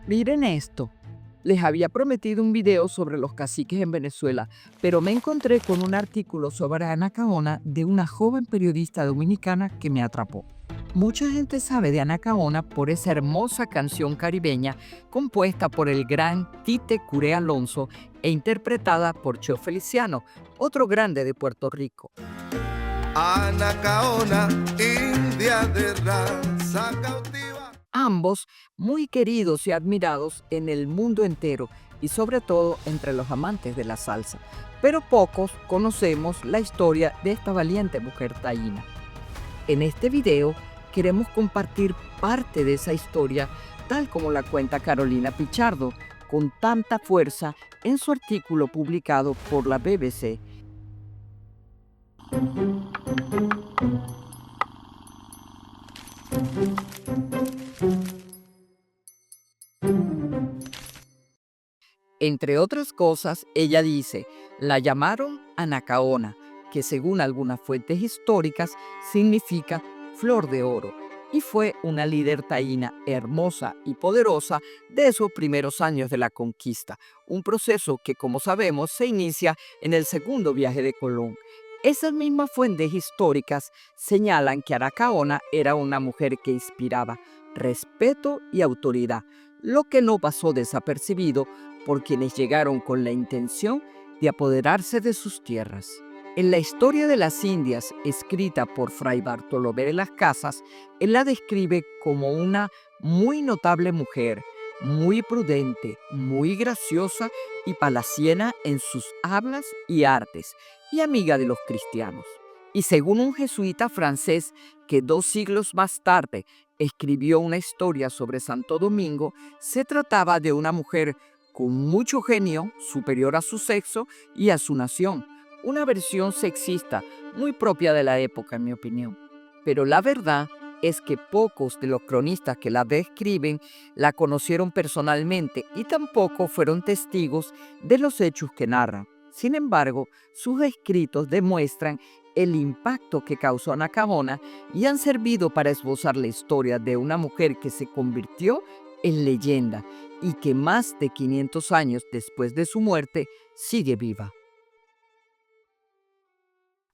Miren esto. Les había prometido un video sobre los caciques en Venezuela, pero me encontré con un artículo sobre Anacaona de una joven periodista dominicana que me atrapó. Mucha gente sabe de Anacaona por esa hermosa canción caribeña compuesta por el gran Tite Curé Alonso e interpretada por Cheo Feliciano, otro grande de Puerto Rico. Anacaona, india de raza cautiva. Ambos muy queridos y admirados en el mundo entero y sobre todo entre los amantes de la salsa. Pero pocos conocemos la historia de esta valiente mujer taína. En este video queremos compartir parte de esa historia tal como la cuenta Carolina Pichardo, con tanta fuerza en su artículo publicado por la BBC. Entre otras cosas, ella dice, la llamaron Anacaona, que según algunas fuentes históricas significa flor de oro, y fue una líder taína hermosa y poderosa de esos primeros años de la conquista, un proceso que, como sabemos, se inicia en el segundo viaje de Colón. Esas mismas fuentes históricas señalan que Anacaona era una mujer que inspiraba respeto y autoridad, lo que no pasó desapercibido por quienes llegaron con la intención de apoderarse de sus tierras. En la historia de las Indias, escrita por Fray Bartolomé de las Casas, él la describe como una muy notable mujer, muy prudente, muy graciosa y palaciana en sus hablas y artes, y amiga de los cristianos. Y según un jesuita francés que 2 siglos más tarde escribió una historia sobre Santo Domingo, se trataba de una mujer con mucho genio, superior a su sexo y a su nación. Una versión sexista muy propia de la época, en mi opinión. Pero la verdad es que pocos de los cronistas que la describen la conocieron personalmente y tampoco fueron testigos de los hechos que narran. Sin embargo, sus escritos demuestran el impacto que causó Anacaona y han servido para esbozar la historia de una mujer que se convirtió en leyenda y que más de 500 años después de su muerte sigue viva.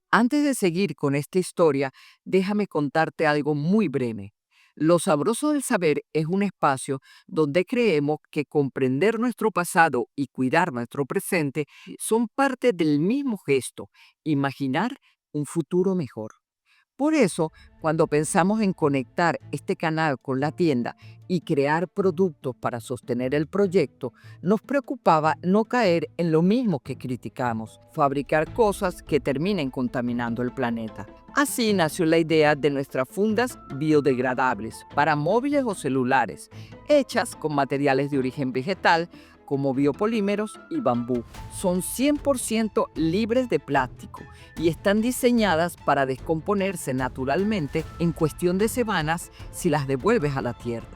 Antes de seguir con esta historia, déjame contarte algo muy breve. Lo Sabroso del Saber es un espacio donde creemos que comprender nuestro pasado y cuidar nuestro presente son parte del mismo gesto, imaginar un futuro mejor. Por eso, cuando pensamos en conectar este canal con la tienda y crear productos para sostener el proyecto, nos preocupaba no caer en lo mismo que criticamos, fabricar cosas que terminen contaminando el planeta. Así nació la idea de nuestras fundas biodegradables para móviles o celulares, hechas con materiales de origen vegetal como biopolímeros y bambú. Son 100% libres de plástico y están diseñadas para descomponerse naturalmente en cuestión de semanas si las devuelves a la tierra.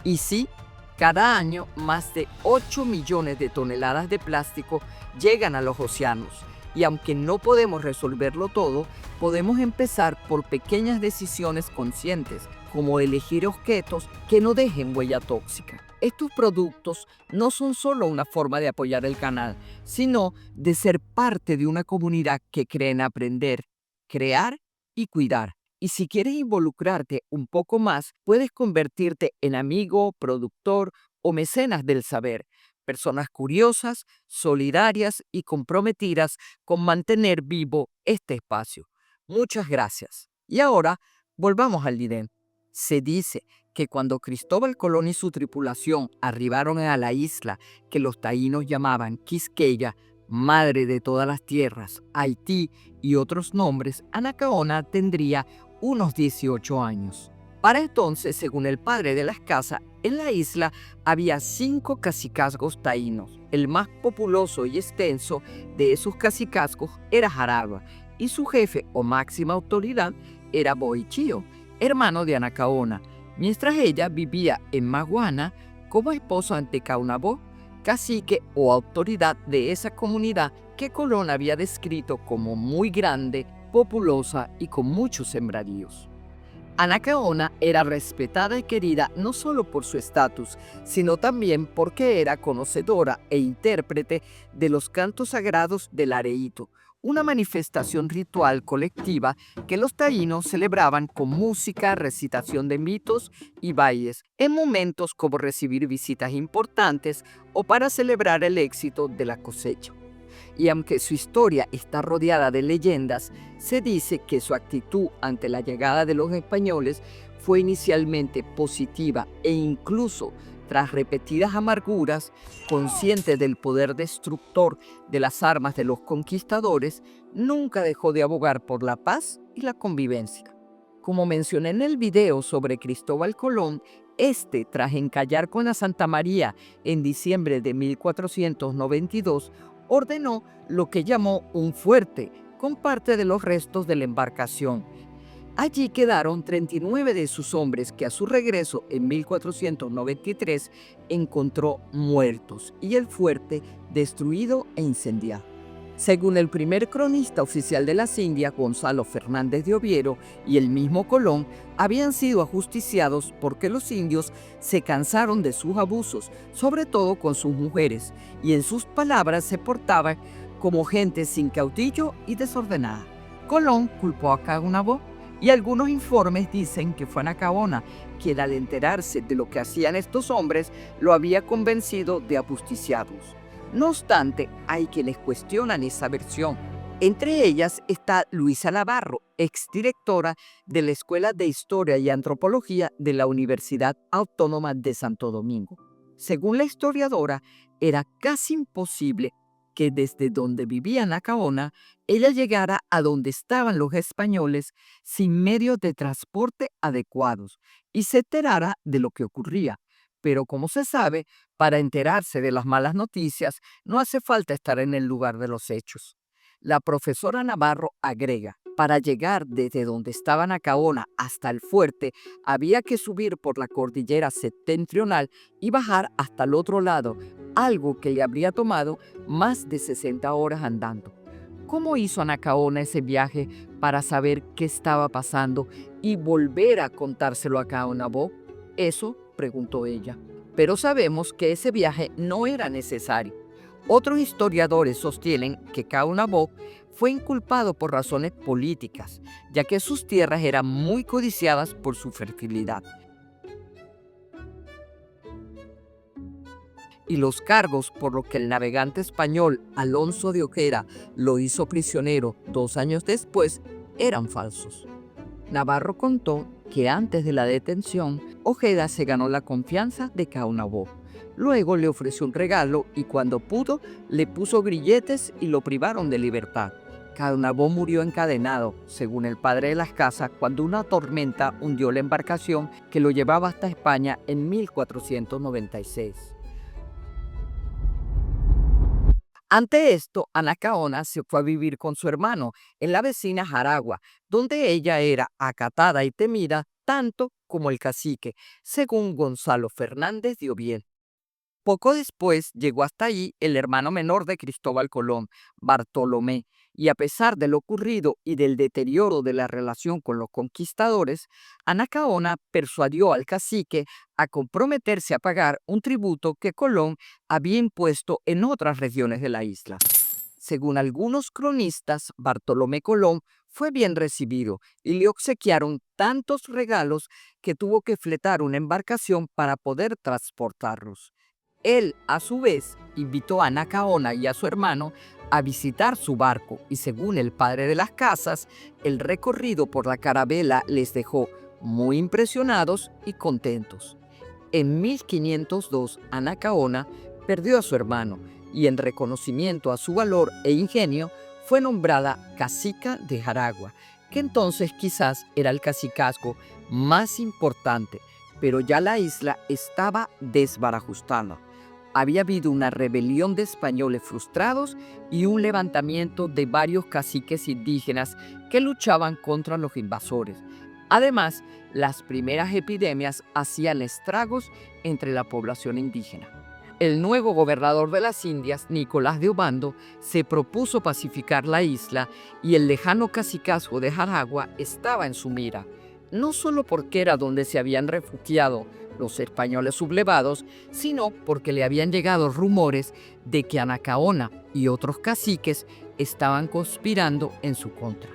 Y sí, cada año más de 8 millones de toneladas de plástico llegan a los océanos. Y aunque no podemos resolverlo todo, podemos empezar por pequeñas decisiones conscientes, como elegir objetos que no dejen huella tóxica. Estos productos no son solo una forma de apoyar el canal, sino de ser parte de una comunidad que cree en aprender, crear y cuidar. Y si quieres involucrarte un poco más, puedes convertirte en amigo, productor o mecenas del saber. Personas curiosas, solidarias y comprometidas con mantener vivo este espacio. Muchas gracias. Y ahora, volvamos al Lidén. Se dice que cuando Cristóbal Colón y su tripulación arribaron a la isla que los taínos llamaban Quisqueya, madre de todas las tierras, Haití y otros nombres, Anacaona tendría unos 18 años. Para entonces, según el padre de las casas, en la isla había 5 cacicazgos taínos. El más populoso y extenso de esos cacicazgos era Jaragua, y su jefe o máxima autoridad era Boichío, hermano de Anacaona, mientras ella vivía en Maguana como esposo ante Caunabó, cacique o autoridad de esa comunidad que Colón había descrito como muy grande, populosa y con muchos sembradíos. Anacaona era respetada y querida no solo por su estatus, sino también porque era conocedora e intérprete de los cantos sagrados del areíto, una manifestación ritual colectiva que los taínos celebraban con música, recitación de mitos y bailes, en momentos como recibir visitas importantes o para celebrar el éxito de la cosecha. Y aunque su historia está rodeada de leyendas, se dice que su actitud ante la llegada de los españoles fue inicialmente positiva e incluso tras repetidas amarguras, consciente del poder destructor de las armas de los conquistadores, nunca dejó de abogar por la paz y la convivencia. Como mencioné en el video sobre Cristóbal Colón, tras encallar con la Santa María en diciembre de 1492, ordenó lo que llamó un fuerte con parte de los restos de la embarcación. Allí quedaron 39 de sus hombres que a su regreso en 1493 encontró muertos y el fuerte destruido e incendiado. Según el primer cronista oficial de las Indias, Gonzalo Fernández de Oviedo, y el mismo Colón, habían sido ajusticiados porque los indios se cansaron de sus abusos, sobre todo con sus mujeres, y en sus palabras se portaban como gente sin caudillo y desordenada. Colón culpó a Caunabó, y algunos informes dicen que fue Anacaona quien, al enterarse de lo que hacían estos hombres, lo había convencido de ajusticiarlos. No obstante, hay quienes cuestionan esa versión. Entre ellas está Luisa Navarro, exdirectora de la Escuela de Historia y Antropología de la Universidad Autónoma de Santo Domingo. Según la historiadora, era casi imposible que desde donde vivía Anacaona, ella llegara a donde estaban los españoles sin medios de transporte adecuados y se enterara de lo que ocurría. Pero como se sabe, para enterarse de las malas noticias no hace falta estar en el lugar de los hechos. La profesora Navarro agrega, para llegar desde donde estaba Anacaona hasta el fuerte, había que subir por la cordillera septentrional y bajar hasta el otro lado, algo que le habría tomado más de 60 horas andando. ¿Cómo hizo Anacaona ese viaje para saber qué estaba pasando y volver a contárselo a Caunabó? Eso preguntó ella. Pero sabemos que ese viaje no era necesario. Otros historiadores sostienen que Caunabó fue inculpado por razones políticas, ya que sus tierras eran muy codiciadas por su fertilidad. Y los cargos por los que el navegante español Alonso de Ojeda lo hizo prisionero 2 años después eran falsos. Navarro contó que antes de la detención, Ojeda se ganó la confianza de Caunabó. Luego le ofreció un regalo y cuando pudo, le puso grilletes y lo privaron de libertad. Caunabó murió encadenado, según el padre de las casas, cuando una tormenta hundió la embarcación que lo llevaba hasta España en 1496. Ante esto, Anacaona se fue a vivir con su hermano en la vecina Jaragua, donde ella era acatada y temida tanto como el cacique, según Gonzalo Fernández de Oviedo. Poco después llegó hasta allí el hermano menor de Cristóbal Colón, Bartolomé, y a pesar de lo ocurrido y del deterioro de la relación con los conquistadores, Anacaona persuadió al cacique a comprometerse a pagar un tributo que Colón había impuesto en otras regiones de la isla. Según algunos cronistas, Bartolomé Colón fue bien recibido y le obsequiaron tantos regalos que tuvo que fletar una embarcación para poder transportarlos. Él, a su vez, invitó a Anacaona y a su hermano a visitar su barco y, según el padre de las casas, el recorrido por la carabela les dejó muy impresionados y contentos. En 1502, Anacaona perdió a su hermano y, en reconocimiento a su valor e ingenio, fue nombrada cacica de Jaragua, que entonces quizás era el cacicazgo más importante, pero ya la isla estaba desbarajustada. Había habido una rebelión de españoles frustrados y un levantamiento de varios caciques indígenas que luchaban contra los invasores. Además, las primeras epidemias hacían estragos entre la población indígena. El nuevo gobernador de las Indias, Nicolás de Obando, se propuso pacificar la isla y el lejano cacicazgo de Jaragua estaba en su mira. no solo porque era donde se habían refugiado los españoles sublevados, sino porque le habían llegado rumores de que Anacaona y otros caciques estaban conspirando en su contra.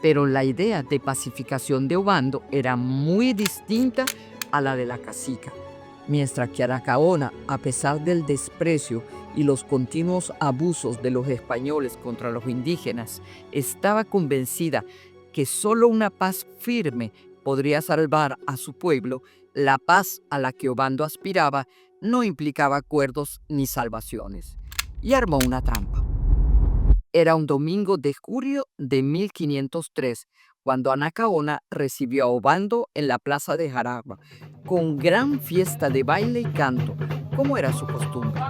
Pero la idea de pacificación de Obando era muy distinta a la de la cacica. Mientras que Anacaona, a pesar del desprecio y los continuos abusos de los españoles contra los indígenas, estaba convencida que solo una paz firme podría salvar a su pueblo. La paz a la que Obando aspiraba no implicaba acuerdos ni salvaciones, y armó una trampa. Era un domingo de julio de 1503, cuando Anacaona recibió a Obando en la plaza de Jaragua, con gran fiesta de baile y canto, como era su costumbre.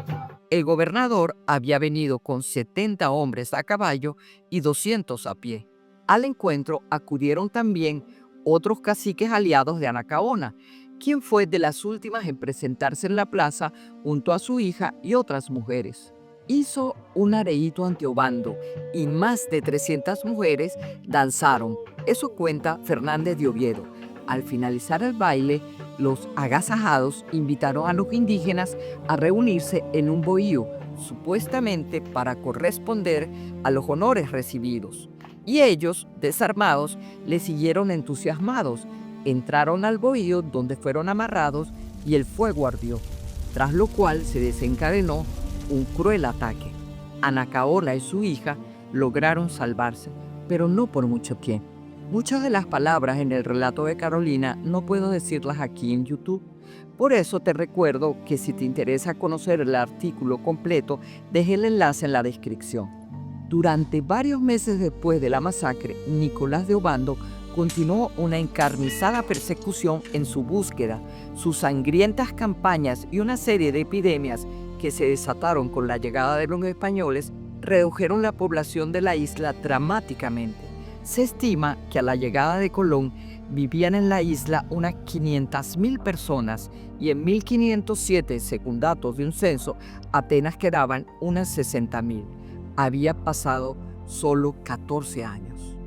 El gobernador había venido con 70 hombres a caballo y 200 a pie. Al encuentro acudieron también otros caciques aliados de Anacaona, quien fue de las últimas en presentarse en la plaza junto a su hija y otras mujeres. Hizo un areíto ante Obando y más de 300 mujeres danzaron. Eso cuenta Fernández de Oviedo. Al finalizar el baile, los agasajados invitaron a los indígenas a reunirse en un bohío, supuestamente para corresponder a los honores recibidos. Y ellos, desarmados, le siguieron entusiasmados. Entraron al bohío donde fueron amarrados y el fuego ardió, tras lo cual se desencadenó un cruel ataque. Anacaona y su hija lograron salvarse, pero no por mucho tiempo. Muchas de las palabras en el relato de Carolina no puedo decirlas aquí en YouTube. Por eso te recuerdo que si te interesa conocer el artículo completo, deje el enlace en la descripción. Durante varios meses después de la masacre, Nicolás de Obando continuó una encarnizada persecución en su búsqueda. Sus sangrientas campañas y una serie de epidemias que se desataron con la llegada de los españoles redujeron la población de la isla dramáticamente. Se estima que a la llegada de Colón vivían en la isla unas 500.000 personas y en 1507, según datos de un censo, apenas quedaban unas 60.000. Había pasado solo 14 años.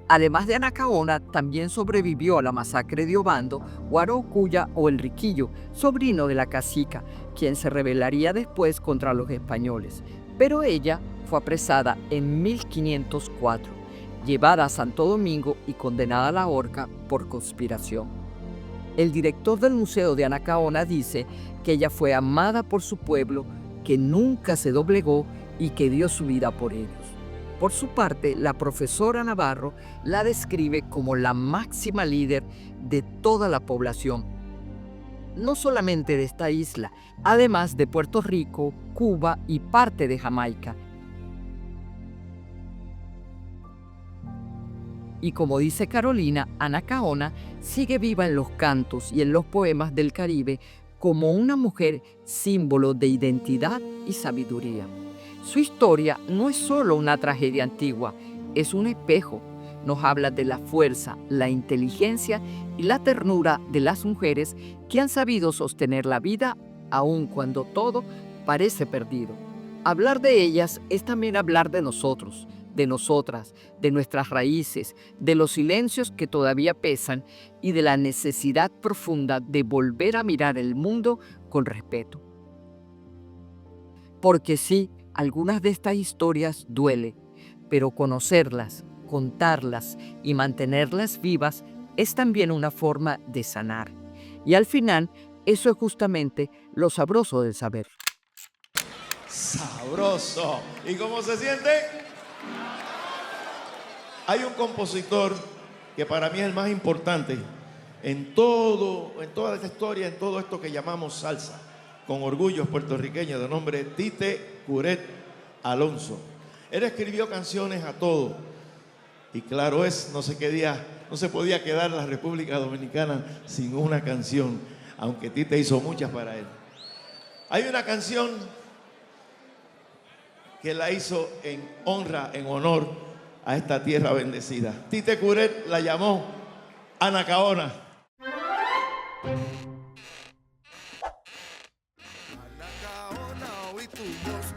Además de Anacaona, también sobrevivió a la masacre de Obando Guarocuya o el Riquillo, sobrino de la cacica, quien se rebelaría después contra los españoles. Pero ella fue apresada en 1504, llevada a Santo Domingo y condenada a la horca por conspiración. El director del Museo de Anacaona dice que ella fue amada por su pueblo, que nunca se doblegó y que dio su vida por ellos. Por su parte, la profesora Navarro la describe como la máxima líder de toda la población, no solamente de esta isla, además de Puerto Rico, Cuba y parte de Jamaica. Y como dice Carolina, Anacaona sigue viva en los cantos y en los poemas del Caribe como una mujer símbolo de identidad y sabiduría. Su historia no es solo una tragedia antigua, es un espejo. Nos habla de la fuerza, la inteligencia y la ternura de las mujeres que han sabido sostener la vida aun cuando todo parece perdido. Hablar de ellas es también hablar de nosotros, de nosotras, de nuestras raíces, de los silencios que todavía pesan y de la necesidad profunda de volver a mirar el mundo con respeto. Porque sí, algunas de estas historias duelen, pero conocerlas, contarlas y mantenerlas vivas es también una forma de sanar. Y al final, eso es justamente lo sabroso del saber. Sabroso. ¿Y cómo se siente? Hay un compositor que para mí es el más importante en toda esta historia, en todo esto que llamamos salsa, con orgullo puertorriqueño, de nombre Tite Curet Alonso. Él escribió canciones a todo. Y claro es, no se podía quedar la República Dominicana sin una canción, aunque Tite hizo muchas para él. Hay una canción que la hizo en honra, en honor a esta tierra bendecida. Tite Curet la llamó Anacaona. Anacaona, oí tu voz.